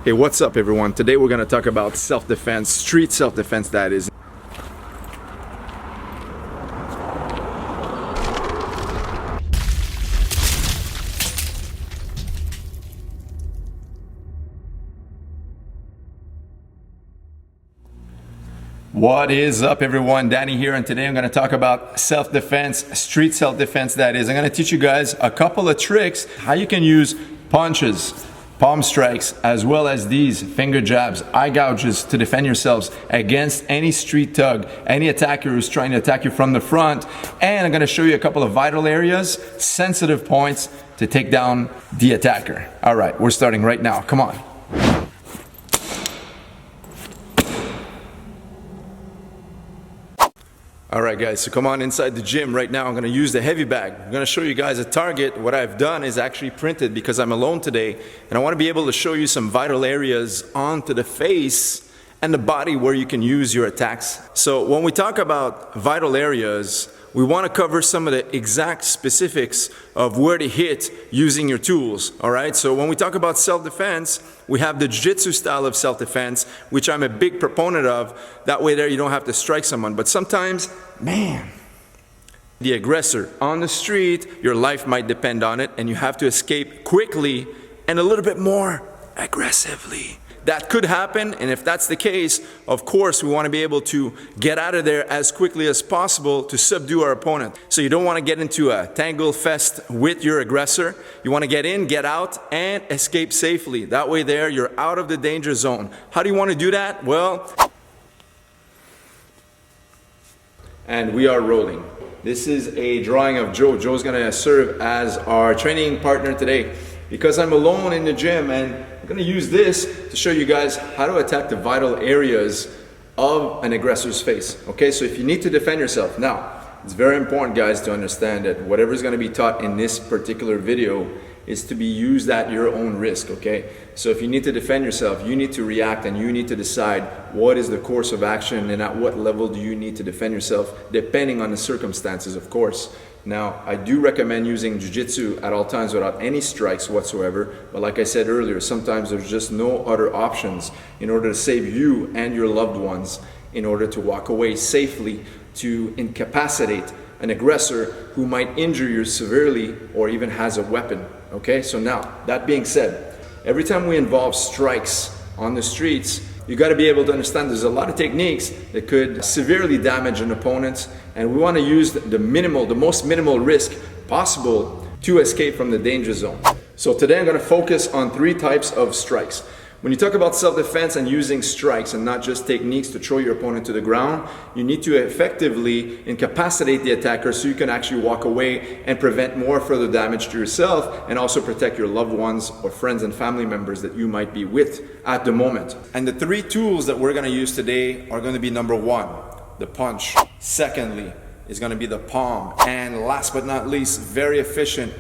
Hey, what's up everyone? Today we're going to talk about self-defense, street self-defense that is. What is up everyone? Danny here, and today I'm going to talk about self-defense, street self-defense that is. I'm going to teach you guys a couple of tricks how you can use punches, palm strikes, as well as these finger jabs, eye gouges to defend yourselves against any street thug, any attacker who's trying to attack you from the front. And I'm going to show you a couple of vital areas, sensitive points to take down the attacker. All right, we're starting right now. Come on. Alright guys, so come on inside the gym right now. I'm going to use the heavy bag. I'm going to show you guys a target. What I've done is actually printed because I'm alone today, and I want to be able to show you some vital areas onto the face and the body where you can use your attacks. So when we talk about vital areas, we want to cover some of the exact specifics of where to hit using your tools. Alright, so when we talk about self-defense, we have the jiu-jitsu style of self-defense, which I'm a big proponent of. That way there you don't have to strike someone. But sometimes, man, the aggressor on the street, your life might depend on it, and you have to escape quickly and a little bit more aggressively. That could happen, and if that's the case, of course we want to be able to get out of there as quickly as possible to subdue our opponent. So you don't want to get into a tangle fest with your aggressor. You want to get in, get out, and escape safely. That way there, you're out of the danger zone. How do you want to do that? Well, and we are rolling. This is a drawing of Joe. Joe's going to serve as our training partner today because I'm alone in the gym, and I'm going to use this to show you guys how to attack the vital areas of an aggressor's face. Okay, so if you need to defend yourself, now it's very important guys to understand that whatever is going to be taught in this particular video is to be used at your own risk. Okay, so if you need to defend yourself, you need to react and you need to decide what is the course of action and at what level do you need to defend yourself depending on the circumstances, of course. Now, I do recommend using jiu-jitsu at all times without any strikes whatsoever, but like I said earlier, sometimes there's just no other options in order to save you and your loved ones, in order to walk away safely, to incapacitate an aggressor who might injure you severely or even has a weapon. Okay, so now, that being said, every time we involve strikes on the streets, you got to be able to understand there's a lot of techniques that could severely damage an opponent, and we want to use the most minimal risk possible to escape from the danger zone. So today I'm going to focus on 3 types of strikes. When you talk about self-defense and using strikes and not just techniques to throw your opponent to the ground, you need to effectively incapacitate the attacker so you can actually walk away and prevent more further damage to yourself, and also protect your loved ones or friends and family members that you might be with at the moment. And the 3 tools that we're going to use today are going to be number 1, the punch. Secondly, is going to be the palm. And last but not least, very efficient,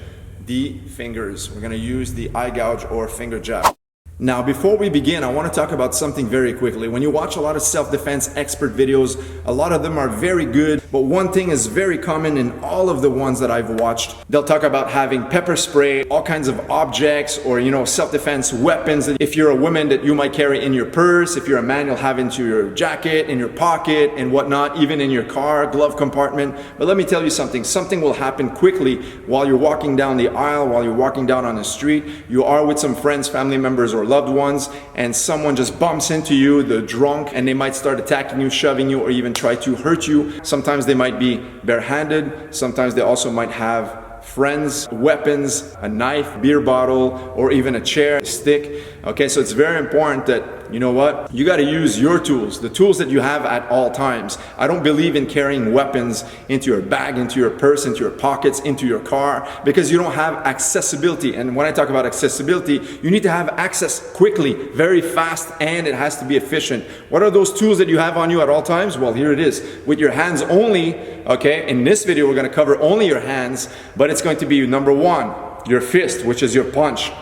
the fingers. We're going to use the eye gouge or finger jab. Now, before we begin, I want to talk about something very quickly. When you watch a lot of self-defense expert videos, a lot of them are very good, but one thing is very common in all of the ones that I've watched. They'll talk about having pepper spray, all kinds of objects, or self-defense weapons. If you're a woman, that you might carry in your purse. If you're a man, you'll have into your jacket, in your pocket, and whatnot, even in your car, glove compartment. But let me tell you something. Something will happen quickly while you're walking down the aisle, while you're walking down on the street. You are with some friends, family members, or loved ones, and someone just bumps into you, they're drunk, and they might start attacking you, shoving you, or even try to hurt you. Sometimes they might be barehanded. Sometimes they also might have friends, weapons, a knife, beer bottle, or even a chair, a stick. Okay, so it's very important that, you know what, you got to use your tools, the tools that you have at all times. I don't believe in carrying weapons into your bag, into your purse, into your pockets, into your car, because you don't have accessibility. And when I talk about accessibility, you need to have access quickly, very fast, and it has to be efficient. What are those tools that you have on you at all times? Well, here it is, with your hands only. Okay, in this video we're going to cover only your hands, but it's going to be number 1, your fist, which is your punch.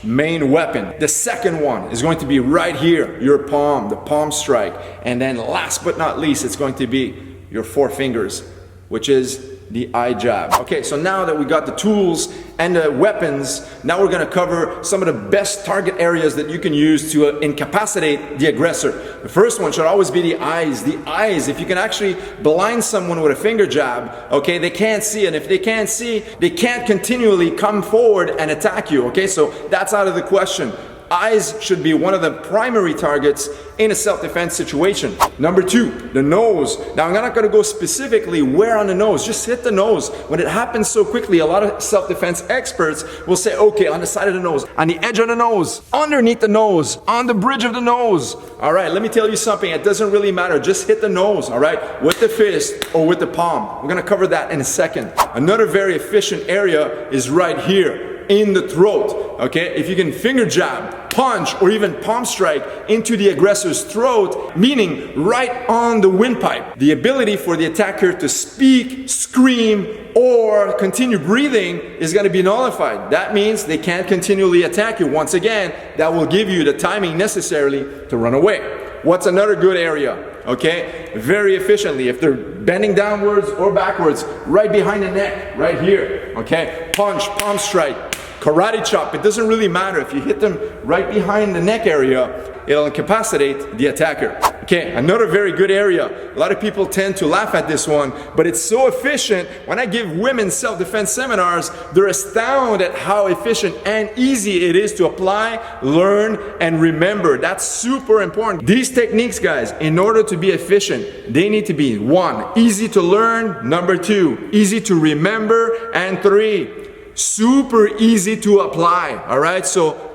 Main weapon. The second one is going to be right here, your palm, the palm strike. And then last but not least, it's going to be your 4 fingers, which is the eye jab. Okay, so now that we got the tools and the weapons, now we're gonna cover some of the best target areas that you can use to incapacitate the aggressor. The first one should always be the eyes. The eyes, if you can actually blind someone with a finger jab, okay, they can't see, and if they can't see, they can't continually come forward and attack you, okay? So that's out of the question. Eyes should be one of the primary targets in a self-defense situation. Number two, the nose. Now I'm not gonna go specifically where on the nose, just hit the nose. When it happens so quickly, a lot of self-defense experts will say, okay, on the side of the nose, on the edge of the nose, underneath the nose, on the bridge of the nose. All right, let me tell you something, it doesn't really matter, just hit the nose, all right, with the fist or with the palm. We're gonna cover that in a second. Another very efficient area is right here, in the throat, okay? If you can finger jab, punch, or even palm strike into the aggressor's throat, meaning right on the windpipe, the ability for the attacker to speak, scream, or continue breathing is going to be nullified. That means they can't continually attack you. Once again, that will give you the timing necessarily to run away. What's another good area? Okay, very efficiently, if they're bending downwards or backwards, right behind the neck, right here, okay? Punch, palm strike, karate chop, it doesn't really matter. If you hit them right behind the neck area, it'll incapacitate the attacker. Okay, another very good area. A lot of people tend to laugh at this one, but it's so efficient. When I give women self-defense seminars, they're astounded at how efficient and easy it is to apply, learn, and remember. That's super important. These techniques, guys, in order to be efficient, they need to be 1, easy to learn, number 2, easy to remember, and 3, super easy to apply. All right, so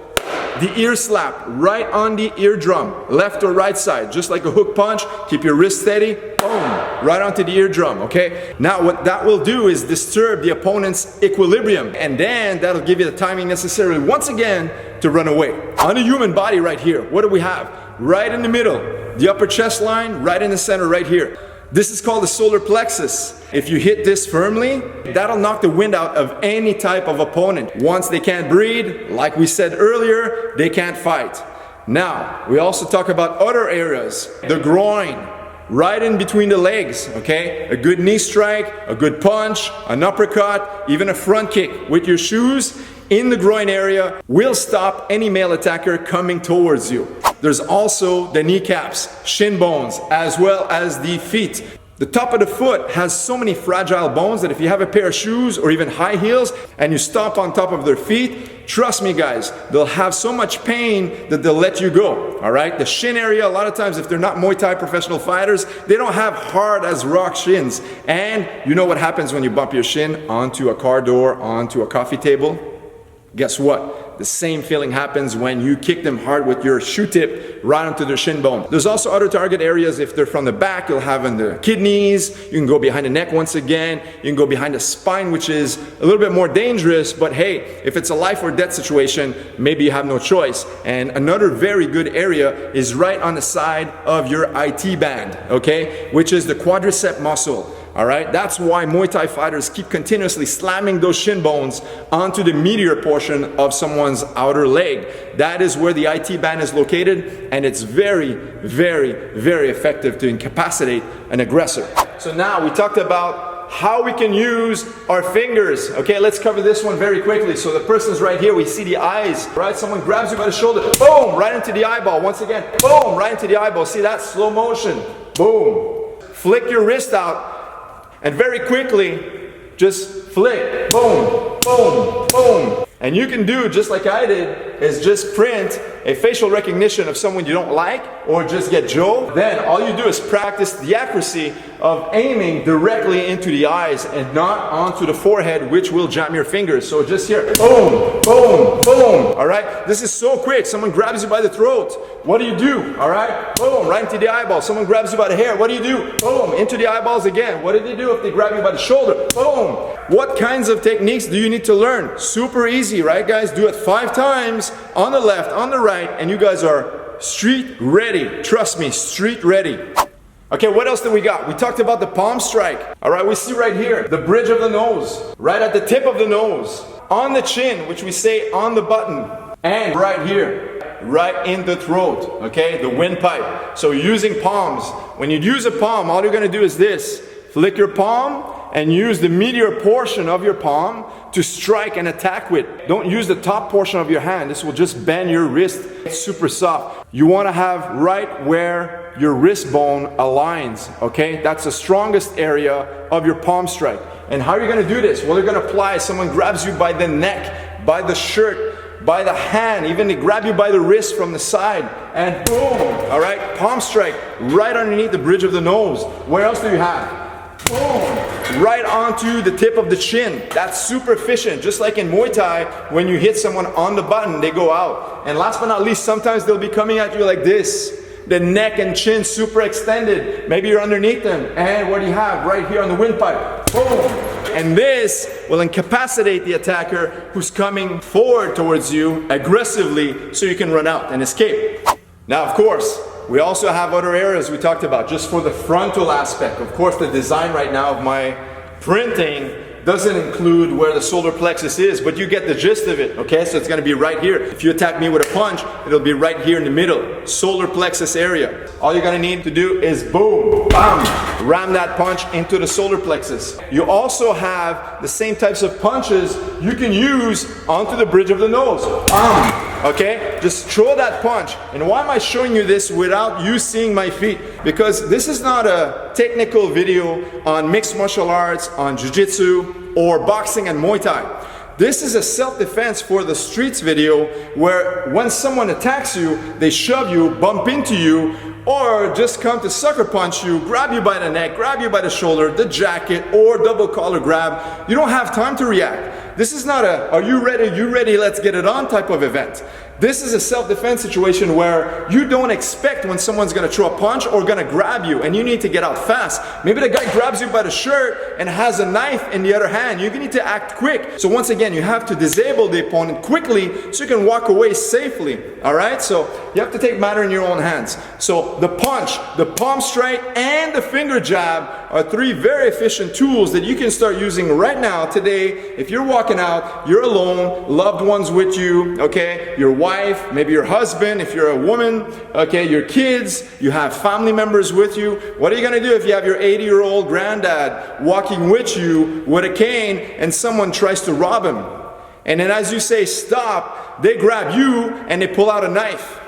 the ear slap right on the eardrum, left or right side, just like a hook punch. Keep your wrist steady, boom, right onto the eardrum, okay? Now what that will do is disturb the opponent's equilibrium, and then that'll give you the timing necessary once again to run away. On the human body right here, what do we have? Right in the middle, the upper chest line, right in the center right here. This is called the solar plexus. If you hit this firmly, that'll knock the wind out of any type of opponent. Once they can't breathe, like we said earlier, they can't fight. Now, we also talk about other areas. The groin, right in between the legs, okay? A good knee strike, a good punch, an uppercut, even a front kick with your shoes in the groin area will stop any male attacker coming towards you. There's also the kneecaps, shin bones, as well as the feet. The top of the foot has so many fragile bones that if you have a pair of shoes or even high heels and you stomp on top of their feet, trust me guys, they'll have so much pain that they'll let you go, all right? The shin area, a lot of times if they're not Muay Thai professional fighters, they don't have hard as rock shins. And you know what happens when you bump your shin onto a car door, onto a coffee table? Guess what? The same feeling happens when you kick them hard with your shoe tip right onto their shin bone. There's also other target areas. If they're from the back, you'll have in the kidneys. You can go behind the neck once again. You can go behind the spine, which is a little bit more dangerous. But hey, if it's a life or death situation, maybe you have no choice. And another very good area is right on the side of your IT band, okay? Which is the quadricep muscle. All right, that's why Muay Thai fighters keep continuously slamming those shin bones onto the medial portion of someone's outer leg. That is where the IT band is located, and it's very, very, very effective to incapacitate an aggressor. So now we talked about how we can use our fingers. Okay, let's cover this one very quickly. So the person's right here, we see the eyes, right? Someone grabs you by the shoulder, boom, right into the eyeball. Once again, boom, right into the eyeball. See that? Slow motion, boom. Flick your wrist out. And very quickly, just flick, boom, boom, boom. And you can do, just like I did, is just print a facial recognition of someone you don't like, or just get Joe. Then all you do is practice the accuracy of aiming directly into the eyes and not onto the forehead, which will jam your fingers. So just here, boom, boom, boom. All right, this is so quick. Someone grabs you by the throat. What do you do? All right, boom, right into the eyeball. Someone grabs you by the hair. What do you do? Boom, into the eyeballs again. What do they do if they grab you by the shoulder? Boom. What kinds of techniques do you need to learn? Super easy, right guys? Do it 5 times on the left, on the right, and you guys are street ready. Trust me, street ready. Okay, what else do we got? We talked about the palm strike. All right, we see right here, the bridge of the nose, right at the tip of the nose, on the chin, which we say on the button, and right here, right in the throat, okay, the windpipe. So using palms. When you use a palm, all you're gonna do is this, flick your palm, and use the meatier portion of your palm to strike and attack with. Don't use the top portion of your hand. This will just bend your wrist. It's super soft. You want to have right where your wrist bone aligns, okay? That's the strongest area of your palm strike. And how are you going to do this? Well, you're going to apply. Someone grabs you by the neck, by the shirt, by the hand, even they grab you by the wrist from the side, and boom, all right? Palm strike right underneath the bridge of the nose. Where else do you have? Boom, right onto the tip of the chin. That's super efficient. Just like in Muay Thai, when you hit someone on the button, they go out. And last but not least, sometimes they'll be coming at you like this. The neck and chin super extended. Maybe you're underneath them. And what do you have? Right here on the windpipe. Boom. And this will incapacitate the attacker who's coming forward towards you aggressively so you can run out and escape. Now, of course, we also have other areas we talked about just for the frontal aspect. Of course, the design right now of my printing doesn't include where the solar plexus is, but you get the gist of it, okay? So it's gonna be right here. If you attack me with a punch, it'll be right here in the middle, solar plexus area. All you're gonna need to do is boom, bam, ram that punch into the solar plexus. You also have the same types of punches you can use onto the bridge of the nose. Bam, okay? Just throw that punch. And why am I showing you this without you seeing my feet? Because this is not a technical video on mixed martial arts, on jiu-jitsu, or boxing and Muay Thai. This is a self-defense for the streets video where when someone attacks you, they shove you, bump into you, or just come to sucker punch you, grab you by the neck, grab you by the shoulder, the jacket, or double collar grab. You don't have time to react. This is not a, are you ready, let's get it on type of event. This is a self-defense situation where you don't expect when someone's gonna throw a punch or gonna grab you and you need to get out fast. Maybe the guy grabs you by the shirt and has a knife in the other hand. You need to act quick. So once again, you have to disable the opponent quickly so you can walk away safely, all right? So you have to take matter in your own hands. So the punch, the palm strike, and the finger jab are three very efficient tools that you can start using right now, today. If you're walking out, you're alone, loved ones with you, okay? Your wife, maybe your husband, if you're a woman, okay, your kids, you have family members with you. What are you gonna do if you have your 80-year-old granddad walking with you with a cane and someone tries to rob him? And then as you say stop, they grab you and they pull out a knife.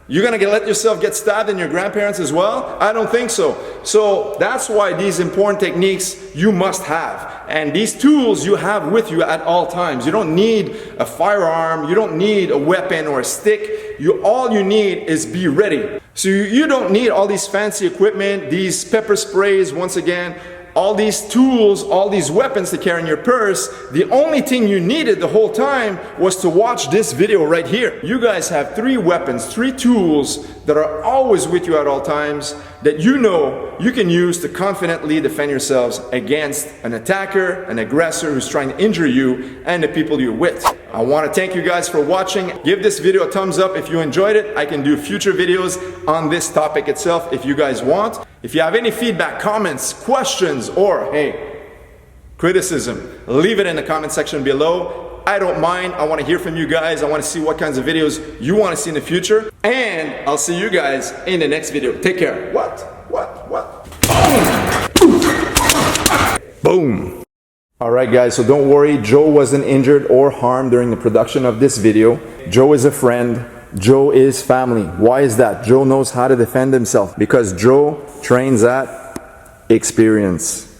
You're gonna let yourself get stabbed and your grandparents as well? I don't think so. So that's why these important techniques you must have. And these tools you have with you at all times. You don't need a firearm, you don't need a weapon or a stick. All you need is be ready. So you don't need all these fancy equipment, these pepper sprays, once again, all these tools, all these weapons to carry in your purse. The only thing you needed the whole time was to watch this video right here. You guys have 3 weapons, 3 tools that are always with you at all times that you know you can use to confidently defend yourselves against an attacker, an aggressor who's trying to injure you and the people you're with. I want to thank you guys for watching. Give this video a thumbs up if you enjoyed it. I can do future videos on this topic itself if you guys want. If you have any feedback, comments, questions, or hey, criticism, leave it in the comment section below. I don't mind. I want to hear from you guys. I want to see what kinds of videos you want to see in the future. And I'll see you guys in the next video. Take care. What? Boom. All right, guys, so don't worry. Joe wasn't injured or harmed during the production of this video. Joe is a friend. Joe is family. Why is that? Joe knows how to defend himself because Joe trains at experience.